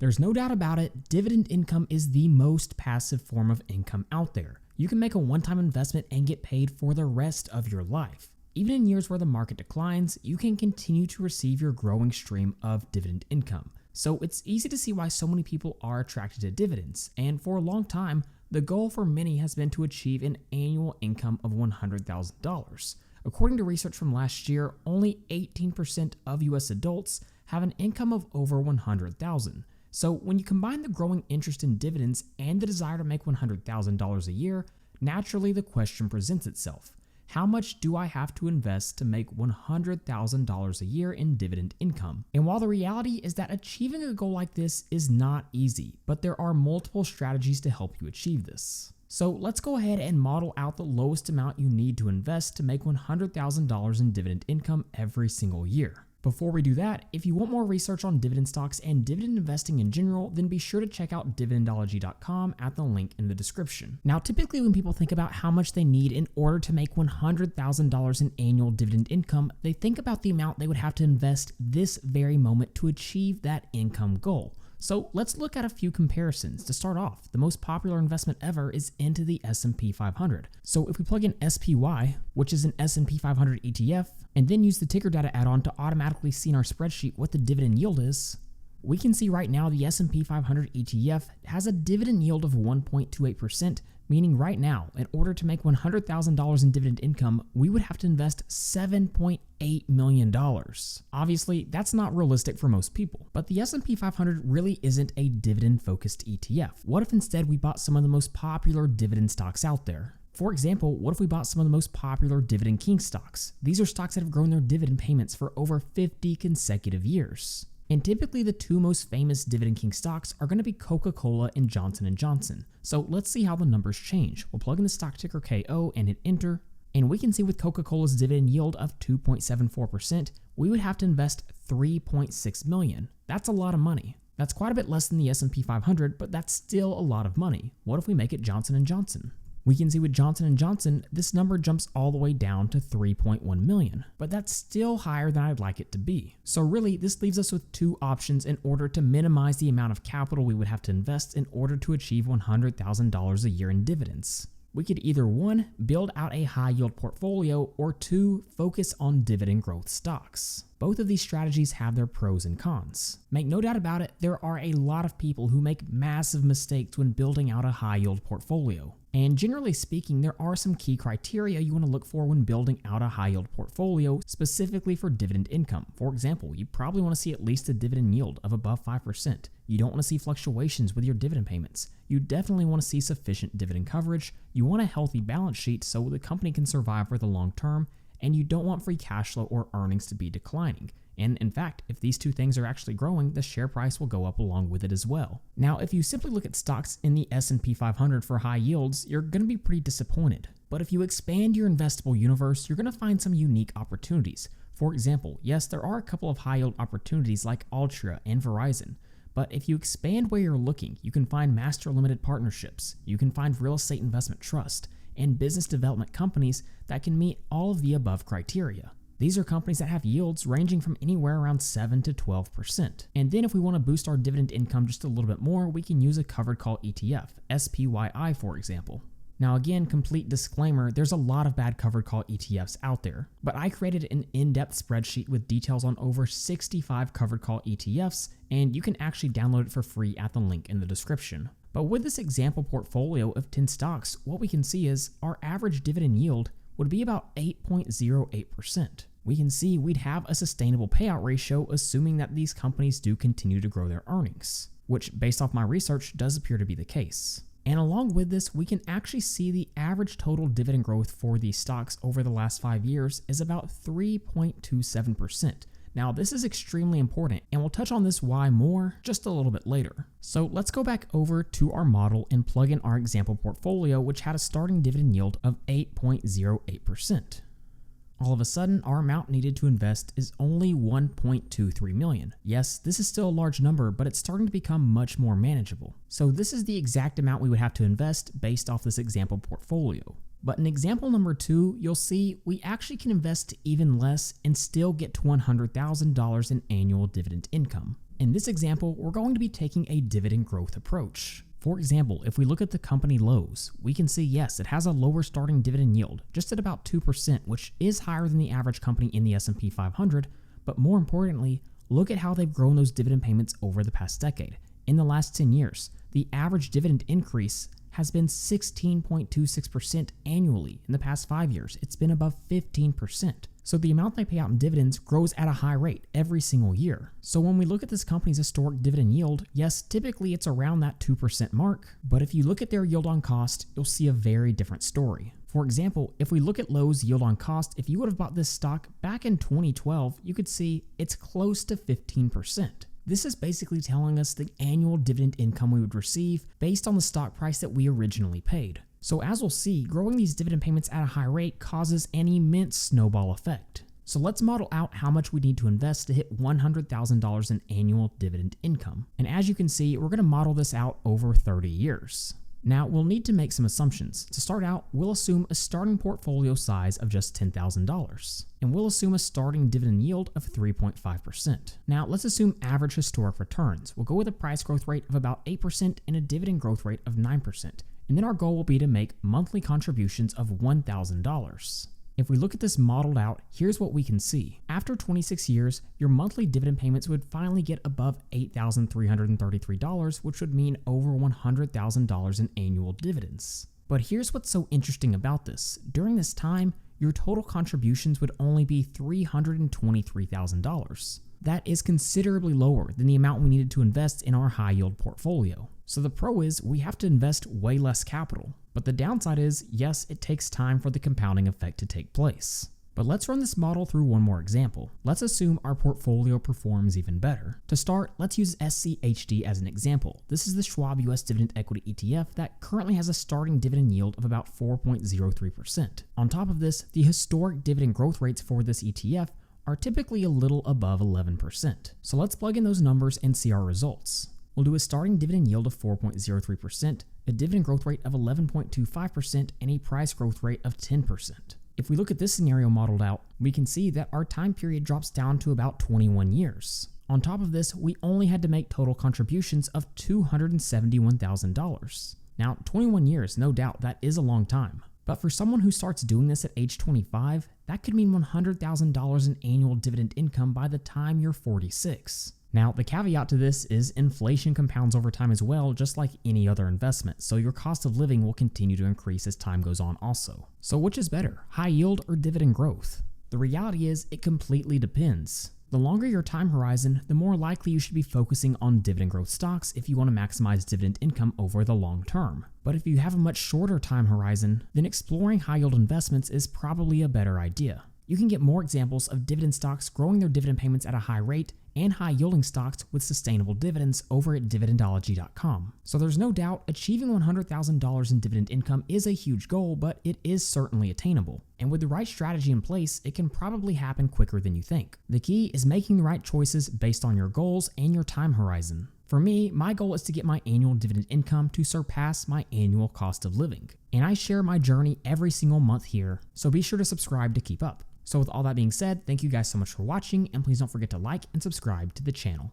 There's no doubt about it, dividend income is the most passive form of income out there. You can make a one-time investment and get paid for the rest of your life. Even in years where the market declines, you can continue to receive your growing stream of dividend income. So it's easy to see why so many people are attracted to dividends, and for a long time, the goal for many has been to achieve an annual income of $100,000. According to research from last year, only 18% of US adults have an income of over $100,000. So when you combine the growing interest in dividends and the desire to make $100,000 a year, naturally the question presents itself. How much do I have to invest to make $100,000 a year in dividend income? And while the reality is that achieving a goal like this is not easy, but there are multiple strategies to help you achieve this. So let's go ahead and model out the lowest amount you need to invest to make $100,000 in dividend income every single year. Before we do that, if you want more research on dividend stocks and dividend investing in general, then be sure to check out dividendology.com at the link in the description. Now, typically when people think about how much they need in order to make $100,000 in annual dividend income, they think about the amount they would have to invest this very moment to achieve that income goal. So let's look at a few comparisons. To start off, the most popular investment ever is into the S&P 500. So if we plug in SPY, which is an S&P 500 ETF, and then use the ticker data add-on to automatically see in our spreadsheet what the dividend yield is, we can see right now the S&P 500 ETF has a dividend yield of 1.28%, meaning right now, in order to make $100,000 in dividend income, we would have to invest $7.8 million. Obviously, that's not realistic for most people, but the S&P 500 really isn't a dividend-focused ETF. What if instead we bought some of the most popular dividend stocks out there? For example, what if we bought some of the most popular Dividend King stocks? These are stocks that have grown their dividend payments for over 50 consecutive years. And typically the two most famous Dividend King stocks are going to be Coca-Cola and Johnson & Johnson. So let's see how the numbers change. We'll plug in the stock ticker KO and hit enter. And we can see with Coca-Cola's dividend yield of 2.74%, we would have to invest $3.6 million. That's a lot of money. That's quite a bit less than the S&P 500, but that's still a lot of money. What if we make it Johnson & Johnson? We can see with Johnson & Johnson, this number jumps all the way down to $3.1 million, but that's still higher than I'd like it to be. So really, this leaves us with two options in order to minimize the amount of capital we would have to invest in order to achieve $100,000 a year in dividends. We could either 1, build out a high yield portfolio, or 2, focus on dividend growth stocks. Both of these strategies have their pros and cons. Make no doubt about it, there are a lot of people who make massive mistakes when building out a high yield portfolio. And generally speaking, there are some key criteria you want to look for when building out a high yield portfolio, specifically for dividend income. For example, you probably want to see at least a dividend yield of above 5%. You don't want to see fluctuations with your dividend payments. You definitely want to see sufficient dividend coverage. You want a healthy balance sheet so the company can survive for the long term, and you don't want free cash flow or earnings to be declining. And in fact, if these two things are actually growing, the share price will go up along with it as well. Now, if you simply look at stocks in the S&P 500 for high yields, you're going to be pretty disappointed. But if you expand your investable universe, you're going to find some unique opportunities. For example, yes, there are a couple of high yield opportunities like Altria and Verizon. But if you expand where you're looking, you can find master limited partnerships, you can find real estate investment trust, and business development companies that can meet all of the above criteria. These are companies that have yields ranging from anywhere around 7 to 12%. And then if we want to boost our dividend income just a little bit more, we can use a covered call ETF, SPYI for example. Now again, complete disclaimer, there's a lot of bad covered call ETFs out there, but I created an in-depth spreadsheet with details on over 65 covered call ETFs, and you can actually download it for free at the link in the description. But with this example portfolio of 10 stocks, what we can see is our average dividend yield would be about 8.08%. We can see we'd have a sustainable payout ratio assuming that these companies do continue to grow their earnings, which based off my research does appear to be the case. And along with this, we can actually see the average total dividend growth for these stocks over the last 5 years is about 3.27%. Now, this is extremely important, and we'll touch on this why more just a little bit later. So let's go back over to our model and plug in our example portfolio, which had a starting dividend yield of 8.08%. All of a sudden, our amount needed to invest is only $1.23 million. Yes, this is still a large number, but it's starting to become much more manageable. So this is the exact amount we would have to invest based off this example portfolio. But in example number 2, you'll see we actually can invest even less and still get to $100,000 in annual dividend income. In this example, we're going to be taking a dividend growth approach. For example, if we look at the company Lowe's, we can see yes, it has a lower starting dividend yield, just at about 2%, which is higher than the average company in the S&P 500, but more importantly, look at how they've grown those dividend payments over the past decade. In the last 10 years, the average dividend increase has been 16.26% annually. In the past 5 years, it's been above 15%. So the amount they pay out in dividends grows at a high rate every single year. So when we look at this company's historic dividend yield, yes, typically it's around that 2% mark, but if you look at their yield on cost, you'll see a very different story. For example, if we look at Lowe's yield on cost, if you would have bought this stock back in 2012, you could see it's close to 15%. This is basically telling us the annual dividend income we would receive based on the stock price that we originally paid. So as we'll see, growing these dividend payments at a high rate causes an immense snowball effect. So let's model out how much we need to invest to hit $100,000 in annual dividend income. And as you can see, we're going to model this out over 30 years. Now, we'll need to make some assumptions. To start out, we'll assume a starting portfolio size of just $10,000, and we'll assume a starting dividend yield of 3.5%. Now, let's assume average historic returns. We'll go with a price growth rate of about 8% and a dividend growth rate of 9%, and then our goal will be to make monthly contributions of $1,000. If we look at this modeled out, here's what we can see. After 26 years, your monthly dividend payments would finally get above $8,333, which would mean over $100,000 in annual dividends. But here's what's so interesting about this. During this time, your total contributions would only be $323,000. That is considerably lower than the amount we needed to invest in our high yield portfolio. So the pro is we have to invest way less capital. But the downside is, yes, it takes time for the compounding effect to take place. But let's run this model through one more example. Let's assume our portfolio performs even better. To start, let's use SCHD as an example. This is the Schwab US Dividend Equity ETF that currently has a starting dividend yield of about 4.03%. On top of this, the historic dividend growth rates for this ETF are typically a little above 11%. So let's plug in those numbers and see our results. We'll do a starting dividend yield of 4.03%, a dividend growth rate of 11.25%, and a price growth rate of 10%. If we look at this scenario modeled out, we can see that our time period drops down to about 21 years. On top of this, we only had to make total contributions of $271,000. Now, 21 years, no doubt, that is a long time. But for someone who starts doing this at age 25, that could mean $100,000 in annual dividend income by the time you're 46. Now, the caveat to this is inflation compounds over time as well, just like any other investment, so your cost of living will continue to increase as time goes on also. So which is better, high yield or dividend growth? The reality is it completely depends. The longer your time horizon, the more likely you should be focusing on dividend growth stocks if you want to maximize dividend income over the long term. But if you have a much shorter time horizon, then exploring high yield investments is probably a better idea. You can get more examples of dividend stocks growing their dividend payments at a high rate and high yielding stocks with sustainable dividends over at Dividendology.com. So there's no doubt achieving $100,000 in dividend income is a huge goal, but it is certainly attainable. And with the right strategy in place, it can probably happen quicker than you think. The key is making the right choices based on your goals and your time horizon. For me, my goal is to get my annual dividend income to surpass my annual cost of living. And I share my journey every single month here, so be sure to subscribe to keep up. So with all that being said, thank you guys so much for watching, and please don't forget to like and subscribe to the channel.